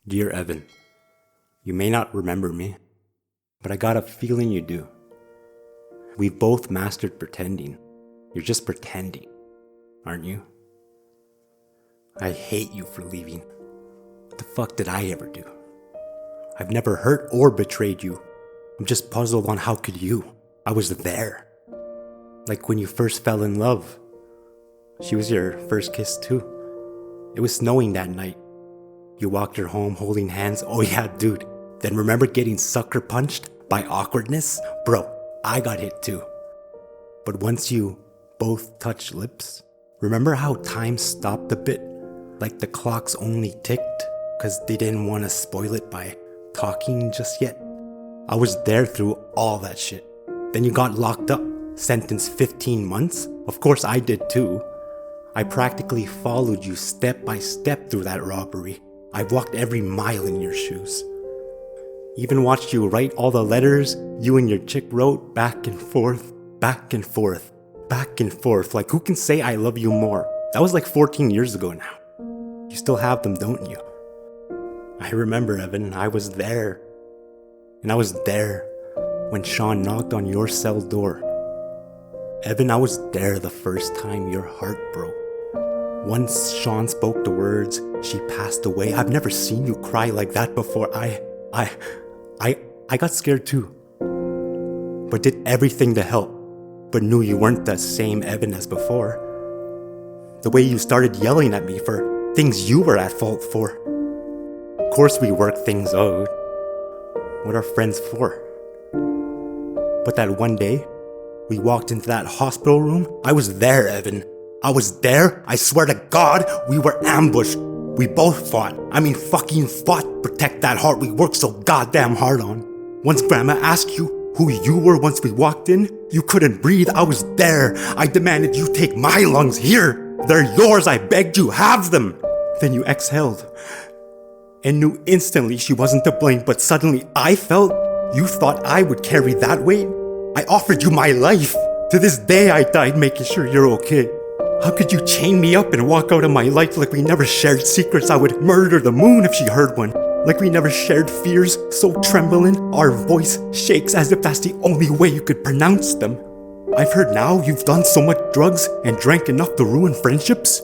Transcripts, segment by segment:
Dear Evan, you may not remember me, but I got a feeling you do. We've both mastered pretending. You're just pretending, aren't you? I hate you for leaving. What the fuck did I ever do? I've never hurt or betrayed you. I'm just puzzled on how could you? I was there. Like when you first fell in love. She was your first kiss too. It was snowing that night. You walked her home holding hands. Oh yeah, dude. Then remember getting sucker punched by awkwardness? Bro, I got hit too. But once you both touched lips, remember how time stopped a bit? Like the clocks only ticked because they didn't want to spoil it by talking just yet. I was there through all that shit. Then you got locked up, sentenced 15 months. Of course I did too. I practically followed you step by step through that robbery. I've walked every mile in your shoes. Even watched you write all the letters you and your chick wrote back and forth, back and forth, back and forth. Like who can say I love you more? That was like 14 years ago now. You still have them, don't you? I remember, Evan, I was there. And I was there when Sean knocked on your cell door. Evan, I was there the first time your heart broke. Once Sean spoke the words, she passed away. I've never seen you cry like that before. I got scared too. But did everything to help. But knew you weren't the same Evan as before. The way you started yelling at me for things you were at fault for. Of course we work things out. What are friends for? But that one day, we walked into that hospital room. I was there, Evan. I was there. I swear to God, we were ambushed. We both fought. I mean fucking fought. Protect that heart we worked so goddamn hard on. Once Grandma asked you who you were once we walked in, you couldn't breathe. I was there. I demanded you take my lungs here. They're yours. I begged you, have them. Then you exhaled and knew instantly she wasn't to blame, but suddenly I felt you thought I would carry that weight. I offered you my life. To this day I died making sure you're okay. How could you chain me up and walk out of my life like we never shared secrets? I would murder the moon if she heard one. Like we never shared fears, so trembling, our voice shakes as if that's the only way you could pronounce them. I've heard now you've done so much drugs and drank enough to ruin friendships.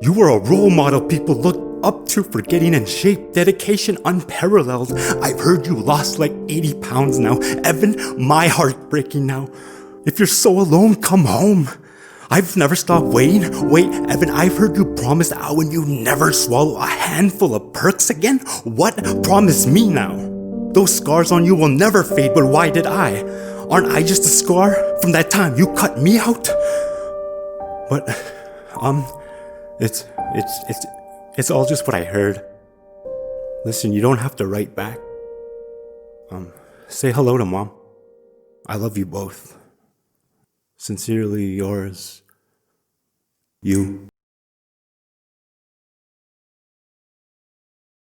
You were a role model people looked up to for getting in shape, dedication unparalleled. I've heard you lost like 80 pounds now. Evan, my heart breaking now. If you're so alone, come home. I've never stopped waiting. Wait, Evan, I've heard you promise Al and you never swallow a handful of perks again. What? Promise me now. Those scars on you will never fade, but why did I? Aren't I just a scar from that time you cut me out? But, it's all just what I heard. Listen, you don't have to write back. Say hello to Mom. I love you both. Sincerely yours, you.